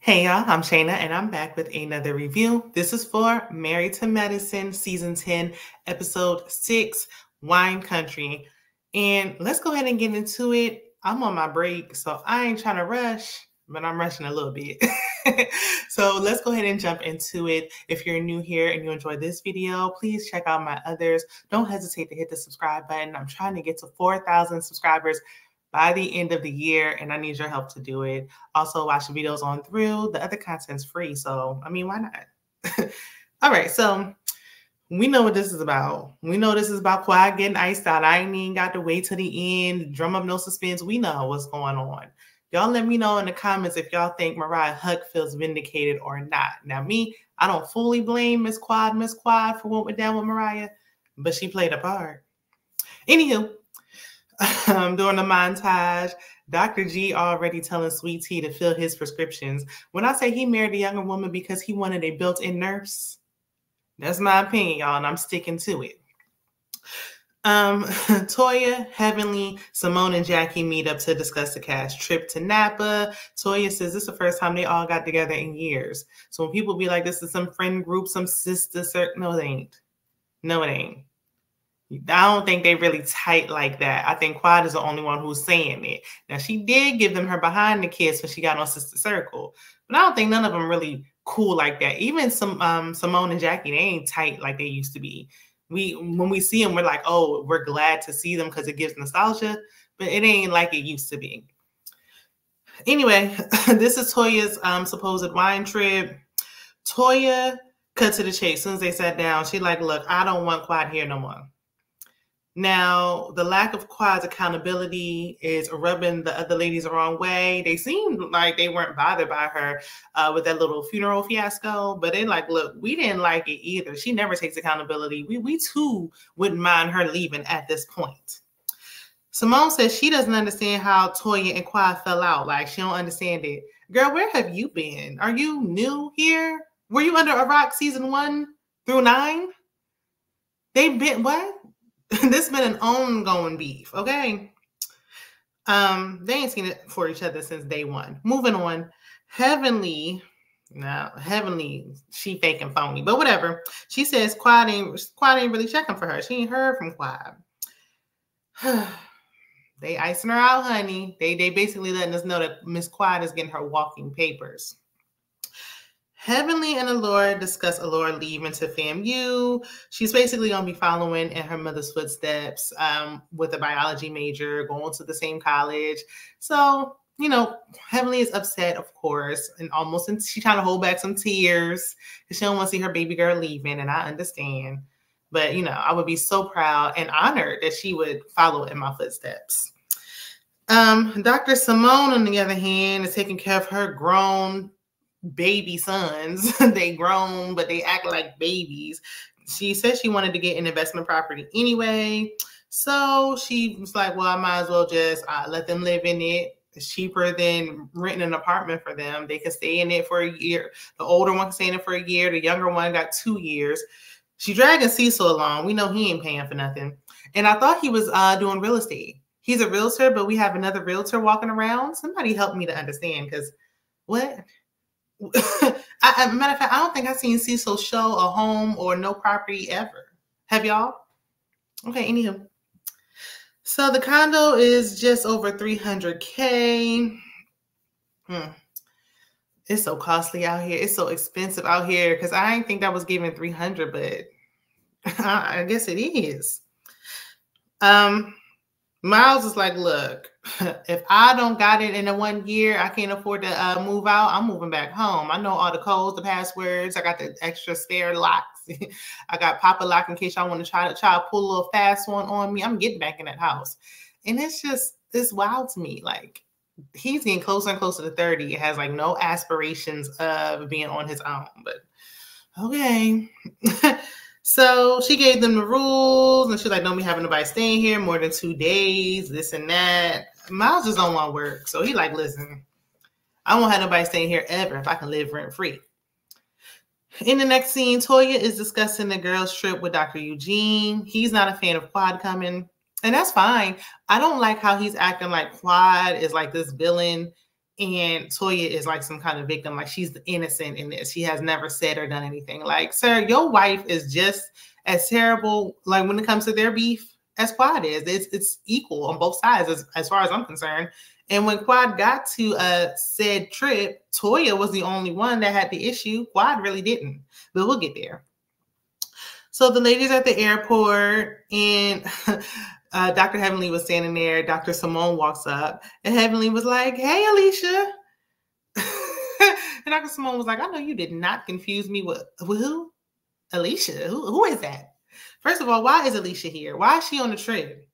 Hey y'all, I'm Shayna and I'm back with another review. This is for Married to Medicine, Season 10, Episode 6, Wine Country. And let's go ahead and get into it. I'm on my break, so I ain't trying to rush, but I'm rushing a little bit. So let's go ahead and jump into it. If you're new here and you enjoyed this video, please check out my others. Don't hesitate to hit the subscribe button. I'm trying to get to 4,000 subscribers by the end of the year, and I need your help to do it. Also, watch the videos on through. The other content's free, so, why not? All right, so we know what this is about. We know this is about Quad getting iced out. I ain't even got to wait till the end, drum up no suspense. We know what's going on. Y'all let me know in the comments if y'all think Mariah Huq feels vindicated or not. Now, me, I don't fully blame Miss Quad for what went down with Mariah, but she played a part. Anywho, during the montage, Dr. G already telling Sweet Tea to fill his prescriptions. When I say he married a younger woman because he wanted a built-in nurse, that's my opinion, y'all, and I'm sticking to it. Toya, Heavenly, Simone, and Jackie meet up to discuss the Cash trip to Napa. Toya says this is the first time they all got together in years. So when people be like, this is some friend group, some sister circle, no, it ain't. No, it ain't. I don't think they really tight like that. I think Quad is the only one who's saying it. Now, she did give them her behind the kiss when she got on Sister Circle, but I don't think none of them really cool like that. Even some Simone and Jackie, they ain't tight like they used to be. When we see them, we're like, oh, we're glad to see them because it gives nostalgia, but it ain't like it used to be. Anyway, this is Toya's supposed wine trip. Toya cut to the chase. As soon as they sat down, she like, look, I don't want Quad here no more. Now, the lack of Quad's accountability is rubbing the other ladies the wrong way. They seemed like they weren't bothered by her with that little funeral fiasco, but they like, look, we didn't like it either. She never takes accountability. We too wouldn't mind her leaving at this point. Simone says she doesn't understand how Toya and Quad fell out. Like, she don't understand it. Girl, where have you been? Are you new here? Were you under a rock season 1 through 9? They've been, what? This been an ongoing beef, okay? They ain't seen it for each other since day 1. Moving on. Heavenly, she fake and phony, but whatever. She says Quad ain't really checking for her. She ain't heard from Quad. They icing her out, honey. They basically letting us know that Miss Quad is getting her walking papers. Heavenly and Allura discuss Allura leaving to FAMU. She's basically going to be following in her mother's footsteps with a biology major, going to the same college. So, Heavenly is upset, of course, and she's trying to hold back some tears because she don't want to see her baby girl leaving, and I understand. But, I would be so proud and honored that she would follow in my footsteps. Dr. Simone, on the other hand, is taking care of her grown baby sons. They grown, but they act like babies. She said she wanted to get an investment property anyway. So she was like, well, I might as well just let them live in it. It's cheaper than renting an apartment for them. They can stay in it for a year. The older one can stay in it for a year. The younger one got 2 years. She dragging Cecil along. We know he ain't paying for nothing. And I thought he was doing real estate. He's a realtor, but we have another realtor walking around. Somebody help me to understand, because what? Matter of fact, I don't think I've seen Cecil show a home or no property ever. Have y'all? Okay, anywho. So the condo is just over $300K. It's so costly out here. It's so expensive out here because I didn't think that was giving $300, but I guess it is. Miles is like, look, if I don't got it in the 1 year, I can't afford to move out. I'm moving back home. I know all the codes, the passwords. I got the extra spare locks. I got Papa Lock in case y'all want to try to pull a little fast one on me. I'm getting back in that house. And it's wild to me. Like, he's getting closer and closer to 30. It has like no aspirations of being on his own, but okay. So she gave them the rules, and she's like, don't be having nobody staying here more than 2 days, this and that. Miles just don't want to work. So he like, listen, I won't have nobody staying here ever if I can live rent free. In the next scene, Toya is discussing the girls' trip with Dr. Eugene. He's not a fan of Quad coming, and that's fine. I don't like how he's acting like Quad is like this villain And Toya is like some kind of victim, like she's innocent in this. She has never said or done anything. Like, sir, your wife is just as terrible, like when it comes to their beef, as Quad is. It's equal on both sides as far as I'm concerned. And when Quad got to said trip, Toya was the only one that had the issue. Quad really didn't, but we'll get there. So the ladies at the airport, and Dr. Heavenly was standing there. Dr. Simone walks up, and Heavenly was like, "Hey, Alicia." And Dr. Simone was like, "I know you did not confuse me with who? Alicia? Who is that? First of all, why is Alicia here? Why is she on the trip?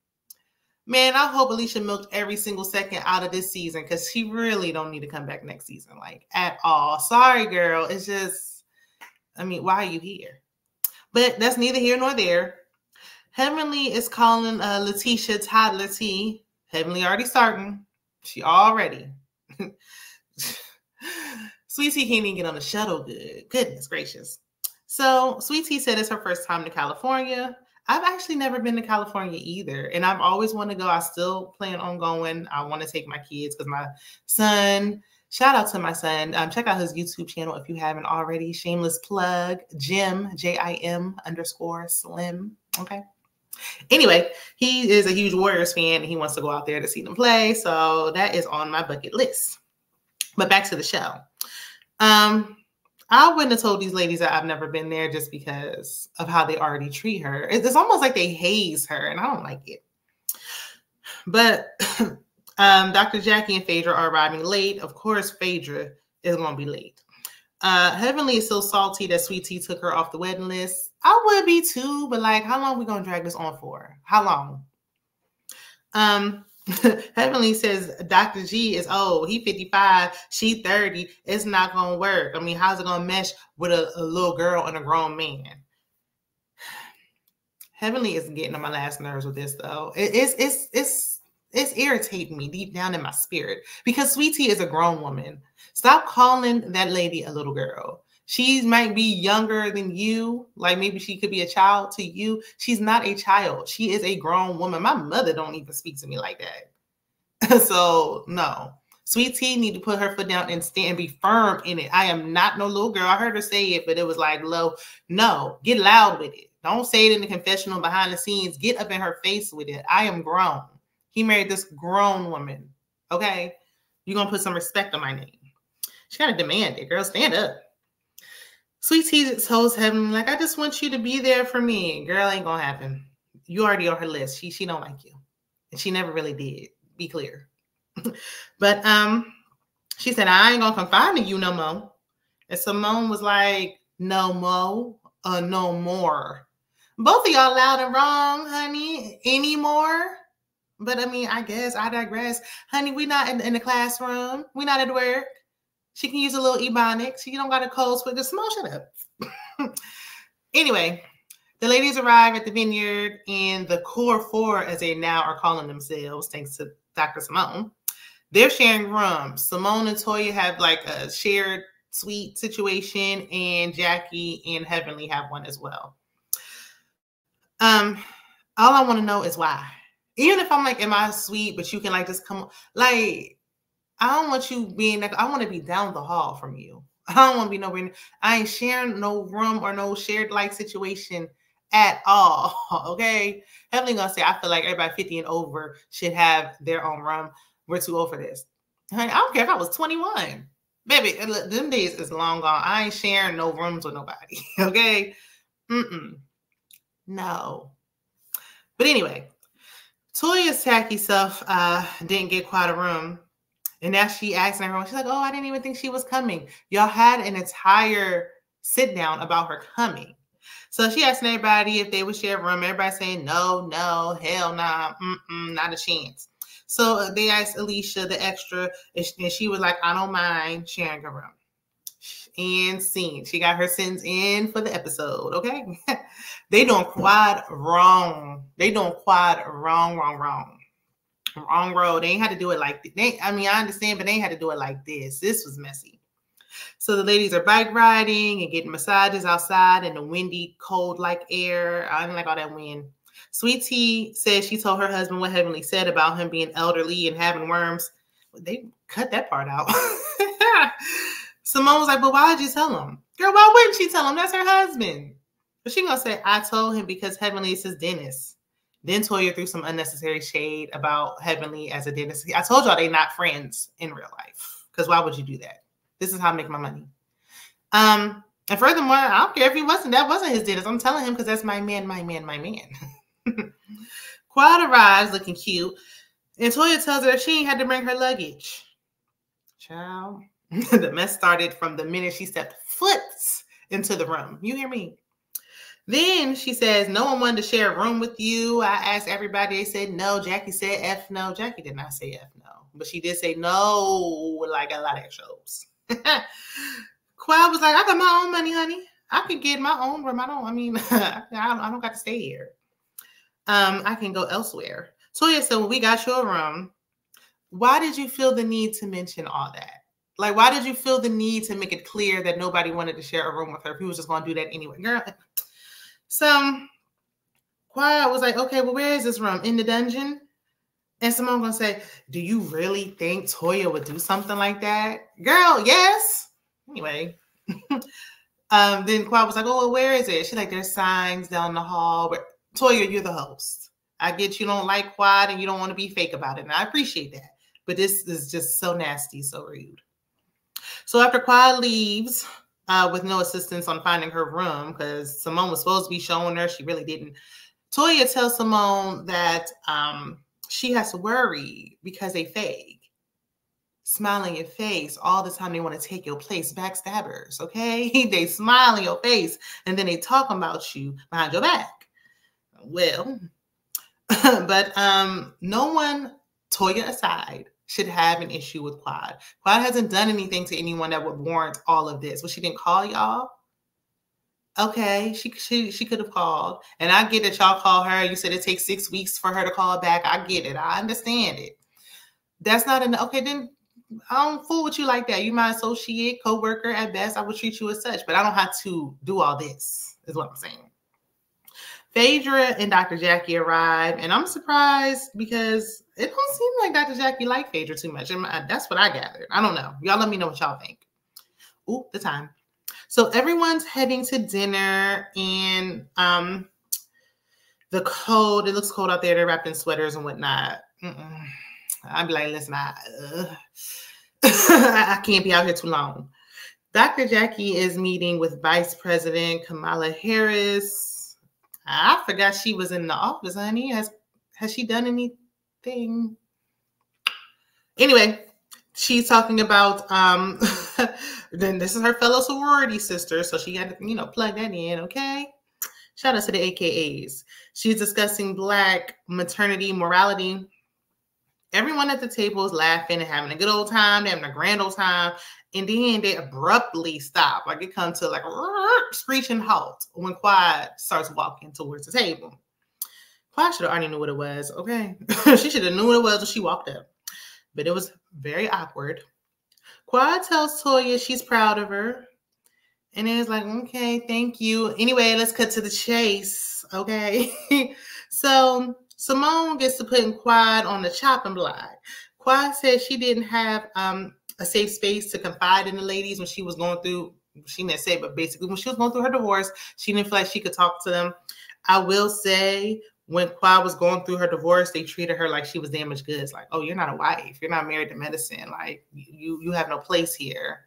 Man, I hope Alicia milked every single second out of this season, because she really don't need to come back next season, like, at all. Sorry, girl. It's just, I mean, why are you here? But that's neither here nor there. Heavenly is calling Letitia toddler T. Heavenly already starting. She already. Sweet Tea can't even get on the shuttle good. Goodness gracious. So Sweet Tea said it's her first time to California. I've actually never been to California either. And I've always wanted to go. I still plan on going. I want to take my kids because my son, shout out to my son. Check out his YouTube channel if you haven't already. Shameless plug, Jim, Jim_Slim. Okay. Anyway, he is a huge Warriors fan and he wants to go out there to see them play. So that is on my bucket list. But back to the show. I wouldn't have told these ladies that I've never been there just because of how they already treat her. It's almost like they haze her, and I don't like it. But Dr. Jackie and Phaedra are arriving late. Of course, Phaedra is going to be late. Heavenly is so salty that Sweet Tea took her off the wedding list. I would be too, but like, how long are we going to drag this on for? How long? Heavenly says Dr. G is old. He 55. She 30. It's not going to work. I mean, how's it going to mesh with a little girl and a grown man? Heavenly is getting on my last nerves with this, though. It's irritating me deep down in my spirit because Sweet Tea is a grown woman. Stop calling that lady a little girl. She might be younger than you. Like maybe she could be a child to you. She's not a child. She is a grown woman. My mother don't even speak to me like that. So no. Sweet Tea need to put her foot down and stand and be firm in it. I am not no little girl. I heard her say it, but it was like low. No, get loud with it. Don't say it in the confessional behind the scenes. Get up in her face with it. I am grown. He married this grown woman. Okay? You're going to put some respect on my name. She got to demand it. Girl, stand up. Sweet Tea tells Heaven, like, I just want you to be there for me. Girl, ain't going to happen. You already on her list. She don't like you. And she never really did. Be clear. But she said, I ain't going to confide in you no more. And Simone was like, no more, no more. Both of y'all loud and wrong, honey. Anymore? But I mean, I guess I digress. Honey, we not in the classroom. We not at work. She can use a little ebonics. She don't got a code switch. Just Simone, shut up. Anyway, the ladies arrive at the vineyard and the core four, as they now are calling themselves, thanks to Dr. Simone, they're sharing rooms. Simone and Toya have like a shared suite situation, and Jackie and Heavenly have one as well. All I want to know is why. Even if I'm like in my suite, but you can like just come, like, I don't want you being like, I want to be down the hall from you. I don't want to be nowhere. I ain't sharing no room or no shared like situation at all. Okay. Heavenly gonna say, I feel like everybody 50 and over should have their own room. We're too old for this. Honey, I don't care if I was 21. Baby, them days is long gone. I ain't sharing no rooms with nobody. Okay. No. But anyway, Toya's tacky self didn't get quite a room. And now she asking everyone, she's like, oh, I didn't even think she was coming. Y'all had an entire sit down about her coming. So she asking everybody if they would share a room. Everybody saying, no, hell nah, not a chance. So they asked Alicia, the extra, and she was like, I don't mind sharing a room. And scene. She got her sentence in for the episode, okay? They doing quad wrong. They doing quad wrong. Wrong road. They ain't had to do it like this. I mean, I understand, but they ain't had to do it like this. This was messy. So the ladies are bike riding and getting massages outside in the windy, cold like air. I didn't like all that wind. Sweet Tea says she told her husband what Heavenly said about him being elderly and having worms. They cut that part out. Simone was like, but why did you tell him? Girl, why wouldn't she tell him? That's her husband. But she gonna say, I told him because Heavenly is his dentist. Then Toya threw some unnecessary shade about Heavenly as a dentist. I told y'all they not friends in real life. Because why would you do that? This is how I make my money. And furthermore, I don't care if that wasn't his dentist. I'm telling him because that's my man. Quad arrives looking cute. And Toya tells her she ain't had to bring her luggage. Child. The mess started from the minute she stepped foot into the room. You hear me? Then she says, no one wanted to share a room with you. I asked everybody. They said no. Jackie said F no. Jackie did not say F no. But she did say no, like a lot of shows. Quad was like, I got my own money, honey. I could get my own room. I don't got to stay here. I can go elsewhere. Toya said, well, we got you a room. Why did you feel the need to mention all that? Like, why did you feel the need to make it clear that nobody wanted to share a room with her if he was just going to do that anyway? Girl. So Quad was like, okay, well, where is this room? In the dungeon? And Simone going to say, do you really think Toya would do something like that? Girl, yes. Anyway. Then Quad was like, oh, well, where is it? She's like, there's signs down the hall. But Toya, you're the host. I get you don't like Quad and you don't want to be fake about it. And I appreciate that. But this is just so nasty, so rude. So after Quad leaves with no assistance on finding her room, because Simone was supposed to be showing her, she really didn't. Toya tells Simone that she has to worry because they fake. Smile in your face all the time. They want to take your place. Backstabbers, okay? They smile in your face and then they talk about you behind your back. Well, but no one, Toya aside, should have an issue with Quad. Quad hasn't done anything to anyone that would warrant all of this. Well, she didn't call y'all. Okay, she could have called. And I get that y'all call her. You said it takes 6 weeks for her to call back. I get it. I understand it. That's not enough. Okay, then I don't fool with you like that. You my associate, co-worker at best. I would treat you as such, but I don't have to do all this, is what I'm saying. Phaedra and Dr. Jackie arrive, and I'm surprised because it don't seem like Dr. Jackie liked Phaedra too much. That's what I gathered. I don't know. Y'all let me know what y'all think. Ooh, the time. So everyone's heading to dinner, and the cold, it looks cold out there. They're wrapped in sweaters and whatnot. I'd be like, listen, I can't be out here too long. Dr. Jackie is meeting with Vice President Kamala Harris. I forgot she was in the office, honey. Has she done anything? Anyway, she's talking about then this is her fellow sorority sister, so she had to, plug that in, okay? Shout out to the AKAs. She's discussing Black maternity morality. Everyone at the table is laughing and having a good old time. They're having a grand old time. And then they abruptly stop. Like it comes to like a screeching halt when Quad starts walking towards the table. Quad should have already knew what it was, okay? She should have knew what it was when she walked up. But it was very awkward. Quad tells Toya she's proud of her. And it's like, okay, thank you. Anyway, let's cut to the chase, okay? So Simone gets to put Quad on the chopping block. Quad said she didn't have a safe space to confide in the ladies when she was going through, she didn't say, but basically when she was going through her divorce, she didn't feel like she could talk to them. I will say when Quad was going through her divorce, they treated her like she was damaged goods. Like, oh, you're not a wife. You're not married to medicine. Like you have no place here.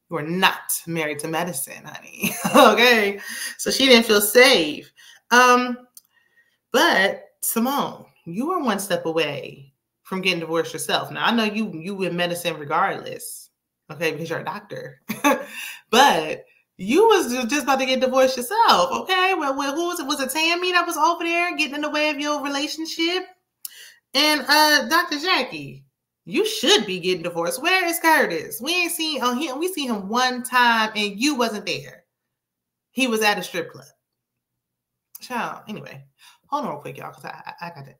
You are not married to medicine, honey. Okay. So she didn't feel safe. But Simone, you are one step away from getting divorced yourself. Now, I know you in medicine regardless, okay, because you're a doctor. But you was just about to get divorced yourself, okay? Well, who was it? Was it Tammy that was over there getting in the way of your relationship? And Dr. Jackie, you should be getting divorced. Where is Curtis? We ain't seen him. We seen him one time, and you wasn't there. He was at a strip club. Child. Anyway, hold on real quick, y'all, because I got to.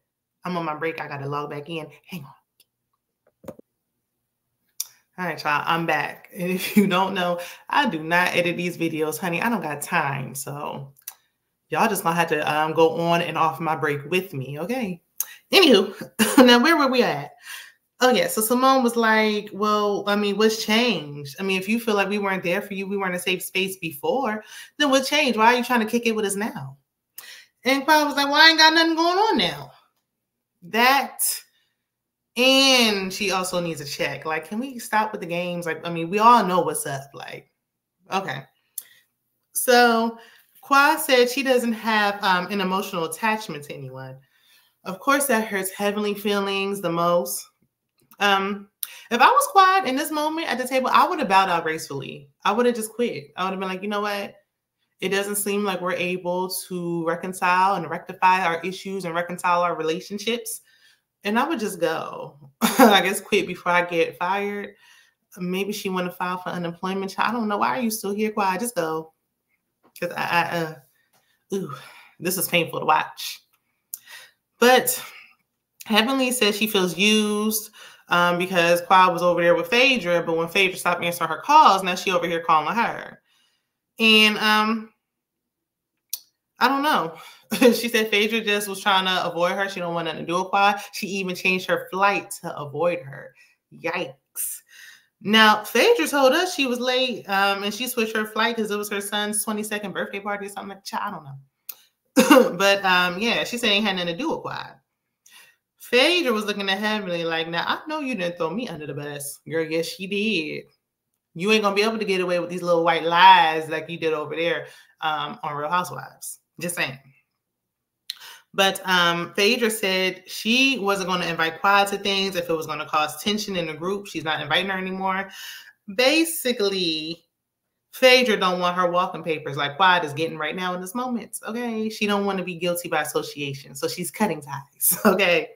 I'm on my break. I got to log back in. Hang on. All right, y'all. I'm back. And if you don't know, I do not edit these videos, honey. I don't got time. So y'all just going to have to go on and off my break with me, okay? Anywho, now where were we at? Oh, yeah. So Simone was like, well, I mean, what's changed? I mean, if you feel like we weren't there for you, we weren't a safe space before, then what changed? Why are you trying to kick it with us now? And Quad was like, well, I ain't got nothing going on now. That, and she also needs a check. Like, can we stop with the games? Like, I mean, we all know what's up. Like, okay. So Quad said she doesn't have an emotional attachment to anyone. Of course, that hurts Heavenly feelings the most. If I was Quad in this moment at the table, I would have bowed out gracefully. I would have just quit. I would have been like, you know what? It doesn't seem like we're able to reconcile and rectify our issues and reconcile our relationships. And I would just go. I guess quit before I get fired. Maybe she want to file for unemployment. I don't know. Why are you still here, Quad? Just go. Because this is painful to watch. But Heavenly says she feels used because Quad was over there with Phaedra, but when Phaedra stopped answering her calls, now she over here calling her. And I don't know. She said Phaedra just was trying to avoid her. She don't want nothing to do with Quad. She even changed her flight to avoid her. Yikes. Now, Phaedra told us she was late and she switched her flight because it was her son's 22nd birthday party or something like that. I don't know. But yeah, she said it ain't had nothing to do with Quad. Phaedra was looking at Heavenly like, now, I know you didn't throw me under the bus. Girl, yes, she did. You ain't going to be able to get away with these little white lies like you did over there on Real Housewives. Just saying. But Phaedra said she wasn't going to invite Quad to things if it was going to cause tension in the group. She's not inviting her anymore. Basically, Phaedra don't want her walking papers like Quad is getting right now in this moment. Okay, she don't want to be guilty by association, so she's cutting ties. Okay.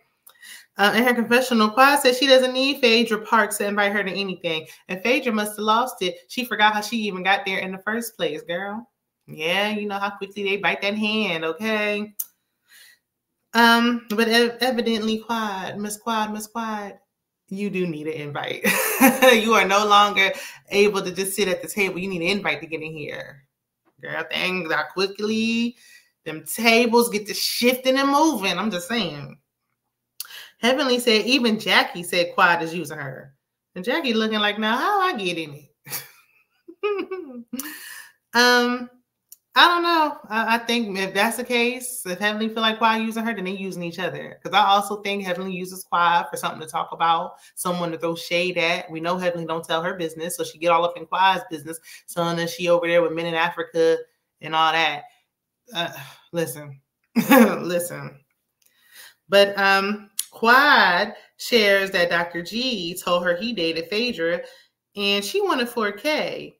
In her confessional, Quad said she doesn't need Phaedra Parks to invite her to anything, and Phaedra must have lost it. She forgot how she even got there in the first place, girl. Yeah, you know how quickly they bite that hand. Okay. But evidently, Miss Quad, you do need an invite. You are no longer able to just sit at the table. You need an invite to get in here. Girl, things how quickly them tables get to shifting and moving. I'm just saying. Heavenly said even Jackie said Quad is using her. And Jackie looking like, now how I get in it? I don't know. I think if that's the case, if Heavenly feel like Quad using her, then they using each other. Because I also think Heavenly uses Quad for something to talk about, someone to throw shade at. We know Heavenly don't tell her business, so she get all up in Quad's business, telling us she over there with men in Africa and all that. Listen. But Quad shares that Dr. G told her he dated Phaedra, and she wanted $4K.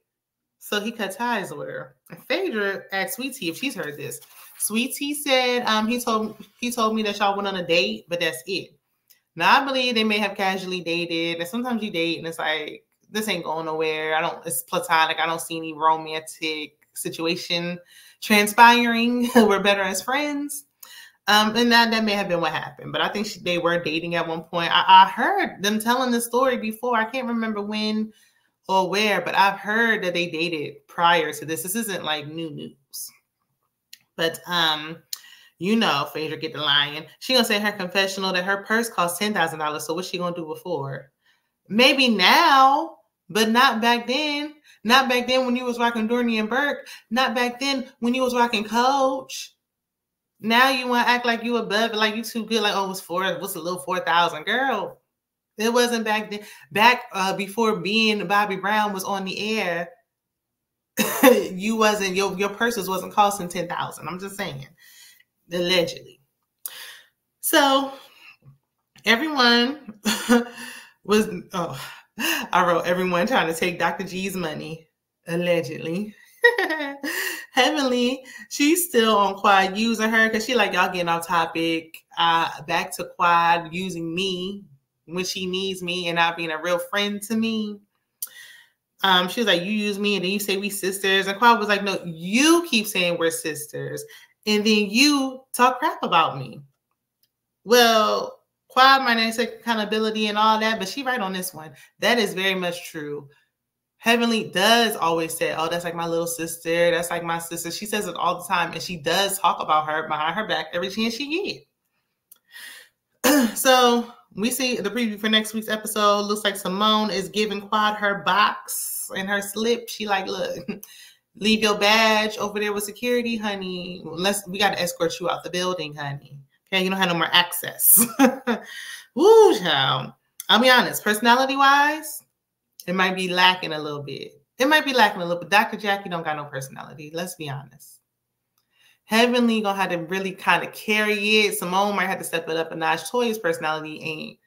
So he cut ties with her. And Phaedra asked Sweet Tea if she's heard this. Sweet Tea said he told me that y'all went on a date, but that's it. Now I believe they may have casually dated, and sometimes you date and it's like, this ain't going nowhere. It's platonic. I don't see any romantic situation transpiring. We're better as friends. And that may have been what happened, but I think they were dating at one point. I heard them telling this story before. I can't remember when or where, but I've heard that they dated prior to this. This isn't like new news. But you know, Phaedra get the lying. She gonna say in her confessional that her purse cost $10,000. So what's she gonna do before? Maybe now, but not back then. Not back then when you was rocking Dorney and Burke. Not back then when you was rocking Coach. Now you want to act like you above it, like you too good. Like, oh, what's a little 4,000, girl? It wasn't back then. Back before being Bobby Brown was on the air, you wasn't your purses wasn't costing $10,000. I'm just saying, allegedly. So everyone was. Oh, I wrote everyone trying to take Dr. G's money, allegedly. Heavenly, she's still on Quad using her because she like, y'all getting off topic. Back to Quad using me when she needs me and not being a real friend to me. She was like, you use me and then you say we sisters. And Quad was like, no, you keep saying we're sisters. And then you talk crap about me. Well, Quad might not take accountability and all that, but she right on this one. That is very much true. Heavenly does always say, oh, that's like my little sister. That's like my sister. She says it all the time. And she does talk about her behind her back every chance she gets. So We see the preview for next week's episode. Looks like Simone is giving Quad her box and her slip. She like, look, leave your badge over there with security, honey. We got to escort you out the building, honey. Okay, you don't have no more access. Woo, child. I'll be honest, personality-wise, it might be lacking a little bit. Dr. Jackie don't got no personality. Let's be honest. Heavenly gonna have to really kind of carry it. Simone might have to step it up a notch. Toya's personality ain't.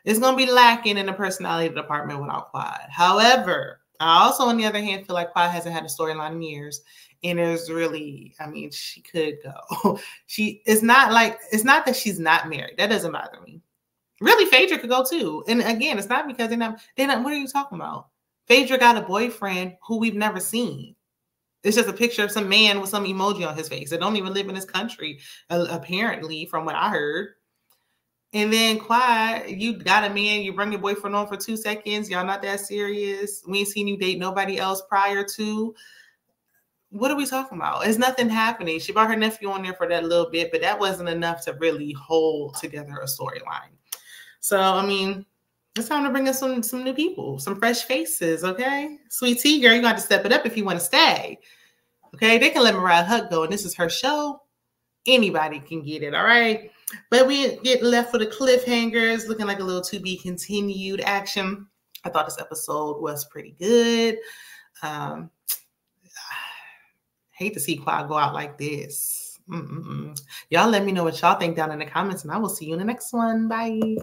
It's gonna be lacking in the personality department without Quad. However, I also, on the other hand, feel like Quad hasn't had a storyline in years. And there's really, I mean, she could go. It's not that she's not married. That doesn't bother me. Really, Phaedra could go too. And again, it's not because they're not, what are you talking about? Phaedra got a boyfriend who we've never seen. It's just a picture of some man with some emoji on his face that don't even live in this country, apparently, from what I heard. And then Quad, you got a man, you bring your boyfriend on for 2 seconds. Y'all not that serious. We ain't seen you date nobody else prior to. What are we talking about? There's nothing happening. She brought her nephew on there for that little bit, but that wasn't enough to really hold together a storyline. So, I mean, it's time to bring us some new people, some fresh faces, okay? Sweet Tea, girl, you got to step it up if you want to stay. Okay, they can let Mariah Hutt go, and this is her show. Anybody can get it, all right? But we get left with the cliffhangers, looking like a little to be continued action. I thought this episode was pretty good. Hate to see Quad go out like this. Y'all let me know what y'all think down in the comments, and I will see you in the next one. Bye.